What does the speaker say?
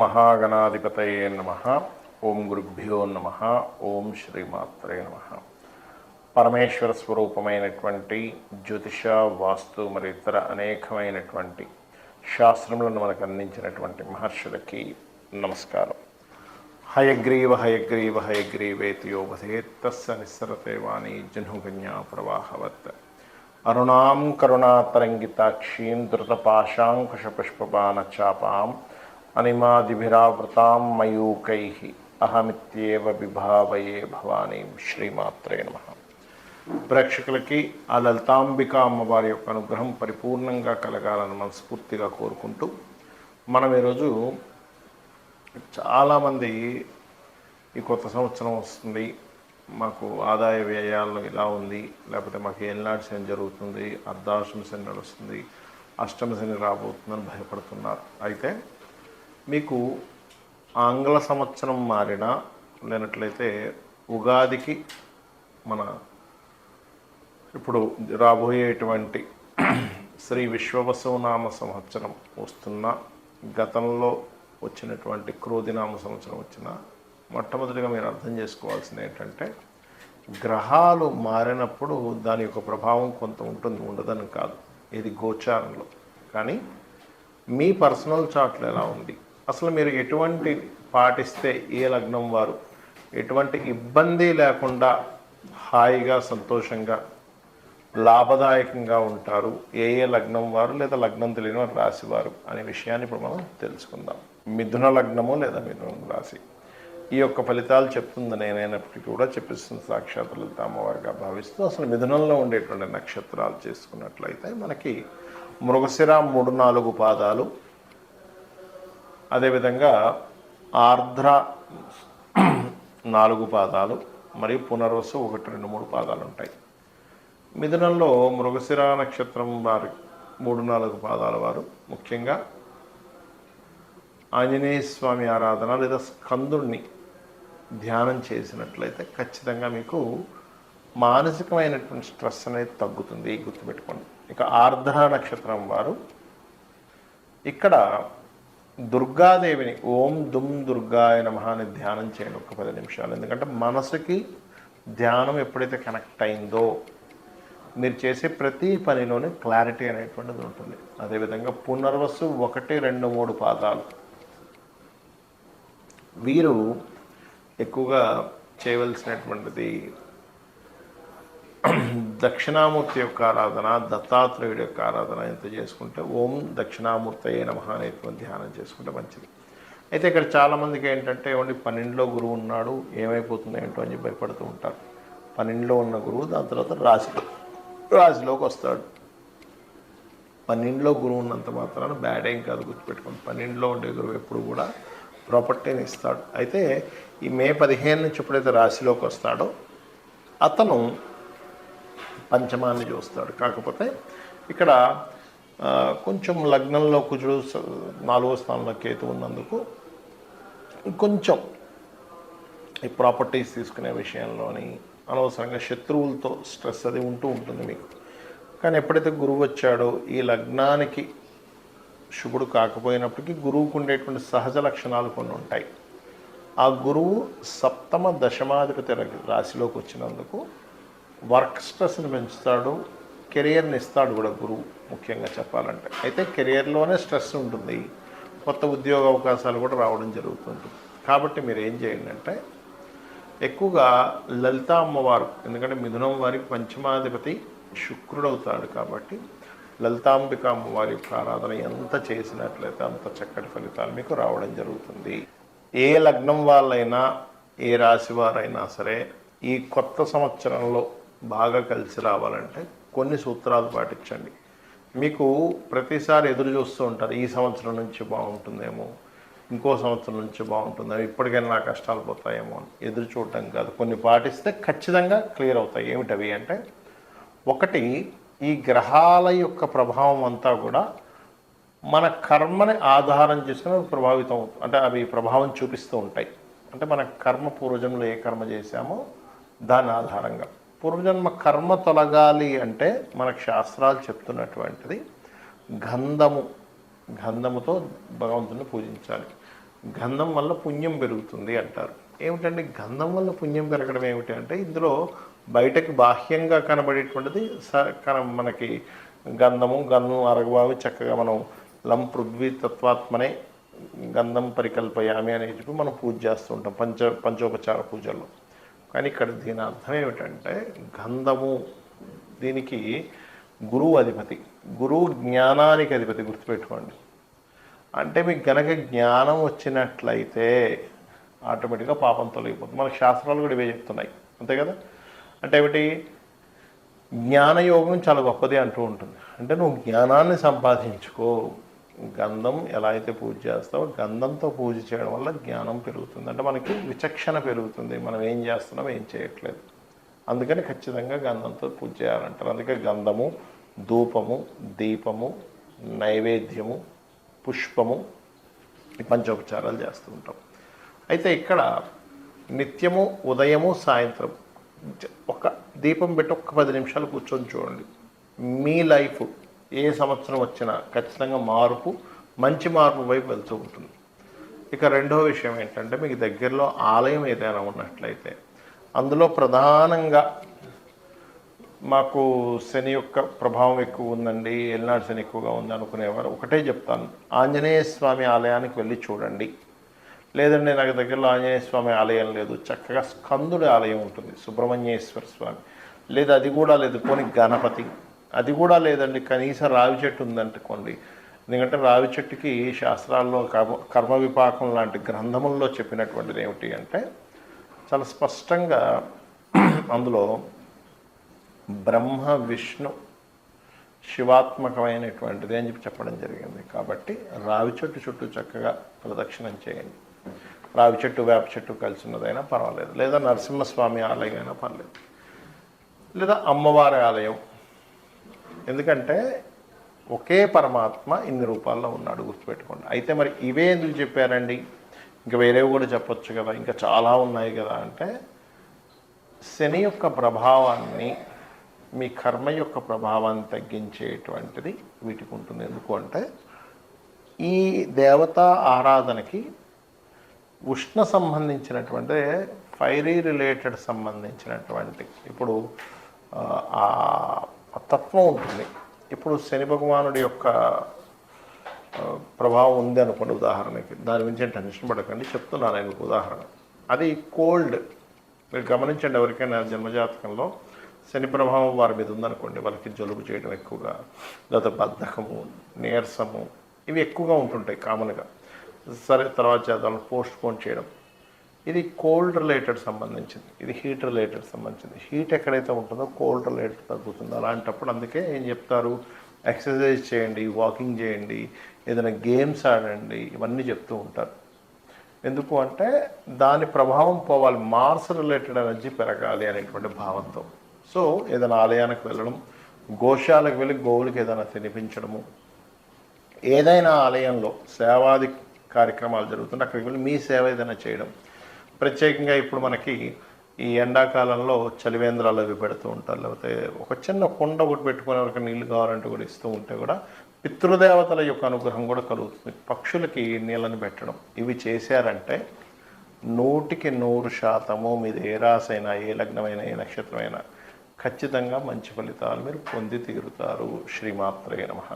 మహాగణాధిపతయే నమః. ఓం గురుభ్యో నమః. ఓం శ్రీమాత్రే నమః. పరమేశ్వర స్వరూపమైనటువంటి జ్యోతిష, వాస్తు మరియు ఇతర అనేకమైనటువంటి శాస్త్రములను మనకు అందించినటువంటి మహర్షులకి నమస్కారం. హయగ్రీవ హయగ్రీవ హయగ్రీవేతి యోగధేత్ తస్య నిస్సరతే వాణి జహ్నుగన్యా ప్రవాహవత్. అరుణాం కరుణాతరంగితాక్షీం ధృతపాశాంకుశపుష్పబాణచాపాం అనిమాదిభిరావృతాం మయూకైః అహమిత్యేవ విభావయే భవానీం. శ్రీమాత్రే నమః. ప్రేక్షకులకి ఆ లలితాంబిక అమ్మవారి యొక్క అనుగ్రహం పరిపూర్ణంగా కలగాలని మనస్ఫూర్తిగా కోరుకుంటూ మనం ఈరోజు చాలామంది ఈ కొత్త సంవత్సరం వస్తుంది, మాకు ఆదాయ వ్యయాలు ఇలా ఉంది, లేకపోతే మాకు ఏలినాటి శని జరుగుతుంది, అర్ధాష్టమ శని నడుస్తుంది, అష్టమ శని రాబోతుందని భయపడుతున్నారు. అయితే మీకు ఆంగ్ల సంవత్సరం మారినా లేనట్లయితే ఉగాదికి మన ఇప్పుడు రాబోయేటువంటి శ్రీ విశ్వవసునామ సంవత్సరం వస్తున్న, గతంలో వచ్చినటువంటి క్రోధినామ సంవత్సరం వచ్చిన, మొట్టమొదటిగా మీరు అర్థం చేసుకోవాల్సింది ఏంటంటే గ్రహాలు మారినప్పుడు దాని యొక్క ప్రభావం కొంత ఉంటుంది, ఉండదని కాదు. ఇది గోచారంలో. కానీ మీ పర్సనల్ చార్ట్లో ఎలా ఉంది, అసలు మీరు ఎటువంటి పాటిస్తే ఏ లగ్నం వారు ఎటువంటి ఇబ్బంది లేకుండా హాయిగా సంతోషంగా లాభదాయకంగా ఉంటారు, ఏ లగ్నం వారు లేదా లగ్నం తెలియని వారు రాశివారు అనే విషయాన్ని ఇప్పుడు మనం తెలుసుకుందాం. మిథున లగ్నము లేదా మిథున రాశి ఈ యొక్క ఫలితాలు చెప్తుంది నేనైనప్పటికీ కూడా చెప్పిస్తుంది సాక్షాత్ లలిత అమ్మవారిగా భావిస్తూ, అసలు మిథునంలో ఉండేటువంటి నక్షత్రాలు చేసుకున్నట్లయితే మనకి మృగశిర 3-4 పాదాలు, అదేవిధంగా ఆర్ద్ర 4 పాదాలు మరియు పునర్వసు 1-2-3 పాదాలు ఉంటాయి. మిథునంలో మృగశిర నక్షత్రం వారి 3-4 పాదాల వారు ముఖ్యంగా ఆంజనేయ స్వామి ఆరాధన లేదా స్కందుడిని ధ్యానం చేసినట్లయితే ఖచ్చితంగా మీకు మానసికమైనటువంటి స్ట్రెస్ అనేది తగ్గుతుంది, గుర్తుపెట్టుకోండి. ఇక ఆర్ద్ర నక్షత్రం వారు ఇక్కడ దుర్గాదేవిని ఓం దుమ్ దుర్గాయ నమః అని ధ్యానం చేయండి ఒక 10 నిమిషాలు. ఎందుకంటే మనసుకి ధ్యానం ఎప్పుడైతే కనెక్ట్ అయిందో మీరు చేసే ప్రతి పనిలోనే క్లారిటీ అనేటువంటిది ఉంటుంది. అదేవిధంగా పునర్వసు 1-2-3 పాదాలు వీరు ఎక్కువగా చేయవలసినటువంటిది దక్షిణామూర్తి యొక్క ఆరాధన, దత్తాత్రేయుడి యొక్క ఆరాధన ఎంత చేసుకుంటే ఓం దక్షిణామూర్తయే నమః అనేటువంటి ధ్యానం చేసుకుంటే మంచిది. అయితే ఇక్కడ చాలామందికి ఏంటంటే ఏమండి 12లో గురువు ఉన్నాడు ఏమైపోతుంది ఏంటో అని భయపడుతూ ఉంటారు. 12లో ఉన్న గురువు దాని తర్వాత రాశిలోకి వస్తాడు. 12లో గురువు ఉన్నంత మాత్రాన బ్యాడ్ ఏం కాదు, గుర్తుపెట్టుకోండి. 12లో ఉండే గురువు ఎప్పుడు కూడా ప్రాపర్టీని ఇస్తాడు. అయితే ఈ మే 15 నుంచి ఎప్పుడైతే రాశిలోకి వస్తాడో అతను పంచమాన్ని చూస్తాడు. కాకపోతే ఇక్కడ కొంచెం లగ్నంలో కుజుడు 4వ స్థానంలో కేతు ఉన్నందుకు కొంచెం ఈ ప్రాపర్టీస్ తీసుకునే విషయంలోని అనవసరంగా శత్రువులతో స్ట్రెస్ అది ఉంటూ ఉంటుంది మీకు. కానీ ఎప్పుడైతే గురువు వచ్చాడో ఈ లగ్నానికి శుభుడు కాకపోయినప్పటికీ గురువుకు ఉండేటువంటి సహజ లక్షణాలు కొన్ని ఉంటాయి. ఆ గురువు 7వ దశమాధిపతి రాశిలోకి వచ్చినందుకు వర్క్ స్ట్రెస్ని పెంచుతాడు, కెరియర్ని ఇస్తాడు కూడా గురువు ముఖ్యంగా చెప్పాలంటే. అయితే కెరియర్లోనే స్ట్రెస్ ఉంటుంది, కొత్త ఉద్యోగ అవకాశాలు కూడా రావడం జరుగుతుంటుంది. కాబట్టి మీరు ఏం చేయండి అంటే ఎక్కువగా లలితా అమ్మవారు, ఎందుకంటే మిథునం వారికి పంచమాధిపతి శుక్రుడు అవుతాడు కాబట్టి లలితాంబిక అమ్మవారి యొక్క ఆరాధన ఎంత చేసినట్లయితే అంత చక్కటి ఫలితాలు మీకు రావడం జరుగుతుంది. ఏ లగ్నం వాళ్ళైనా ఏ రాశి వారైనా సరే ఈ కొత్త సంవత్సరంలో బాగా కలిసి రావాలంటే కొన్ని సూత్రాలు పాటించండి. మీకు ప్రతిసారి ఎదురు చూస్తూ ఉంటారు, ఈ సంవత్సరం నుంచి బాగుంటుందేమో, ఇంకో సంవత్సరం నుంచి బాగుంటుందేమో, ఇప్పటికైనా నా కష్టాలు పోతాయేమో అని ఎదురు చూడటం కాదు. కొన్ని పాటిస్తే ఖచ్చితంగా క్లియర్ అవుతాయి. ఏమిటవి అంటే, ఒకటి, ఈ గ్రహాల యొక్క ప్రభావం అంతా కూడా మన కర్మని ఆధారం చేసుకుని ప్రభావితం అవుతుంది. అంటే అవి ప్రభావం చూపిస్తూ ఉంటాయి. అంటే మన కర్మ పూర్వజన్మలో ఏ కర్మ చేశామో దాని ఆధారంగా పూర్వజన్మ కర్మ తొలగాలి అంటే మనకు శాస్త్రాలు చెప్తున్నటువంటిది గంధముతో భగవంతుని పూజించాలి. గంధం వల్ల పుణ్యం పెరుగుతుంది అంటారు. ఏమిటండి గంధం వల్ల పుణ్యం పెరగడం ఏమిటి అంటే, ఇందులో బయటకి బాహ్యంగా కనబడేటువంటిది మనకి గంధం అరగబావి చక్కగా మనం లం పృథ్వీ తత్వాత్మనే గంధం పరికల్పయామి అని చెప్పి మనం పూజ చేస్తూ ఉంటాం పంచోపచార పూజల్లో. కానీ ఇక్కడ దీని అర్థం ఏమిటంటే, గంధము దీనికి గురువు అధిపతి, గురువు జ్ఞానానికి అధిపతి, గుర్తుపెట్టుకోండి. అంటే మీకు గనక జ్ఞానం వచ్చినట్లయితే ఆటోమేటిక్గా పాపం తొలగిపోతుంది. మనకు శాస్త్రాలు కూడా ఇవే చెప్తున్నాయి, అంతే కదా. అంటే ఏమిటి, జ్ఞానయోగం చాలా గొప్పది అంటూ ఉంటుంది. అంటే నువ్వు జ్ఞానాన్ని సంపాదించుకో. గంధం ఎలా అయితే పూజ చేస్తావో గంధంతో పూజ చేయడం వల్ల జ్ఞానం పెరుగుతుంది. అంటే మనకి విచక్షణ పెరుగుతుంది, మనం ఏం చేస్తున్నాం ఏం చేయట్లేదు. అందుకని ఖచ్చితంగా గంధంతో పూజ చేయాలంటారు. అందుకే గంధము, ధూపము, దీపము, నైవేద్యము, పుష్పము, ఈ పంచోపచారాలు చేస్తూ ఉంటాం. అయితే ఇక్కడ నిత్యము ఉదయము సాయంత్రం ఒక దీపం పెట్టి ఒక్క 10 నిమిషాలు కూర్చొని చూడండి. మీ లైఫ్ ఏ సంవత్సరం వచ్చినా ఖచ్చితంగా మంచి మార్పు వైపు వెళ్తూ ఉంటుంది. ఇక రెండవ విషయం ఏంటంటే, మీకు దగ్గరలో ఆలయం ఏదైనా ఉన్నట్లయితే అందులో ప్రధానంగా మాకు శని యొక్క ప్రభావం ఎక్కువ ఉందండి, ఏలినాడు శని ఎక్కువగా ఉంది అనుకునేవారు ఒకటే చెప్తాను, ఆంజనేయ స్వామి ఆలయానికి వెళ్ళి చూడండి. లేదండి నాకు దగ్గరలో ఆంజనేయ స్వామి ఆలయం లేదు, చక్కగా స్కందుడి ఆలయం ఉంటుంది, సుబ్రహ్మణ్యేశ్వర స్వామి, లేదా అది కూడా లేదు పోనీ గణపతి, అది కూడా లేదండి కనీసం రావి చెట్టు ఉందనుకోండి. ఎందుకంటే రావి చెట్టుకి శాస్త్రాల్లో కర్మ విపాకం లాంటి గ్రంథముల్లో చెప్పినటువంటిది ఏమిటి అంటే, చాలా స్పష్టంగా అందులో బ్రహ్మ విష్ణు శివాత్మకమైనటువంటిది అని చెప్పడం జరిగింది. కాబట్టి రావి చెట్టు చుట్టూ చక్కగా ప్రదక్షిణం చేయండి. రావి చెట్టు వేప చెట్టు కలిసి ఉన్నదైనా పర్వాలేదు, లేదా నరసింహస్వామి ఆలయం అయినా పర్లేదు, లేదా అమ్మవారి ఆలయం. ఎందుకంటే ఒకే పరమాత్మ ఇన్ని రూపాల్లో ఉన్నాడు, గుర్తుపెట్టుకోండి. అయితే మరి ఇవే ఎందుకు చెప్పారండి, ఇంకా వేరేవి కూడా చెప్పొచ్చు కదా, ఇంకా చాలా ఉన్నాయి కదా అంటే, శని యొక్క ప్రభావాన్ని, మీ కర్మ యొక్క ప్రభావాన్ని తగ్గించేటువంటిది వీటికి ఉంటుంది. ఎందుకు అంటే ఈ దేవతా ఆరాధనకి ఉష్ణ సంబంధించినటువంటి ఫైరీ రిలేటెడ్ సంబంధించినటువంటి ఇప్పుడు ఆ తత్వం ఉంటుంది. ఇప్పుడు శని భగవానుడి యొక్క ప్రభావం ఉంది అనుకోండి ఉదాహరణకి, దాని గురించి టెన్షన్ పడకండి, చెప్తున్నాను నేను ఉదాహరణ. అది కోల్డ్, మీరు గమనించండి, ఎవరికైనా జన్మజాతకంలో శని ప్రభావం వారి మీద ఉందనుకోండి, వాళ్ళకి జలుబు చేయడం ఎక్కువగా, లేదా బద్ధకము, నీరసము, ఇవి ఎక్కువగా ఉంటుంటాయి కామన్గా. సరే తర్వాత చేద్దాం, పోస్ట్ పోన్ చేయడం, ఇది కోల్డ్ రిలేటెడ్ సంబంధించింది, ఇది హీట్ రిలేటెడ్ సంబంధించింది. హీట్ ఎక్కడైతే ఉంటుందో కోల్డ్ రిలేటెడ్ తగ్గుతుంది. అలాంటప్పుడు అందుకే ఏం చెప్తారు, ఎక్సర్సైజ్ చేయండి, వాకింగ్ చేయండి, ఏదైనా గేమ్స్ ఆడండి, ఇవన్నీ చెప్తూ ఉంటారు. ఎందుకు అంటే దాని ప్రభావం పోవాలి, మార్స్ రిలేటెడ్ ఎనర్జీ పెరగాలి అనేటువంటి భావంతో. సో ఏదైనా ఆలయానికి వెళ్ళడం, గోశాలకు వెళ్ళి గోవులకి ఏదైనా తినిపించడము, ఏదైనా ఆలయంలో సేవాది కార్యక్రమాలు జరుగుతుంటే అక్కడికి వెళ్ళి మీ సేవ ఏదైనా చేయడం. ప్రత్యేకంగా ఇప్పుడు మనకి ఈ ఎండాకాలంలో చలివేంద్రాలు అవి పెడుతూ ఉంటారు, లేకపోతే ఒక చిన్న కుండ ఒకటి పెట్టుకుని ఎవరికి నీళ్ళు కావాలంటే కూడా ఇస్తూ ఉంటే కూడా పితృదేవతల యొక్క అనుగ్రహం కూడా కలుగుతుంది. పక్షులకి నీళ్ళని పెట్టడం, ఇవి చేశారంటే 100% మీది ఏ రాసైనా, ఏ లగ్నమైనా, ఏ నక్షత్రమైనా ఖచ్చితంగా మంచి ఫలితాలు మీరు పొంది తీరుతారు. శ్రీమాత్రే నమః.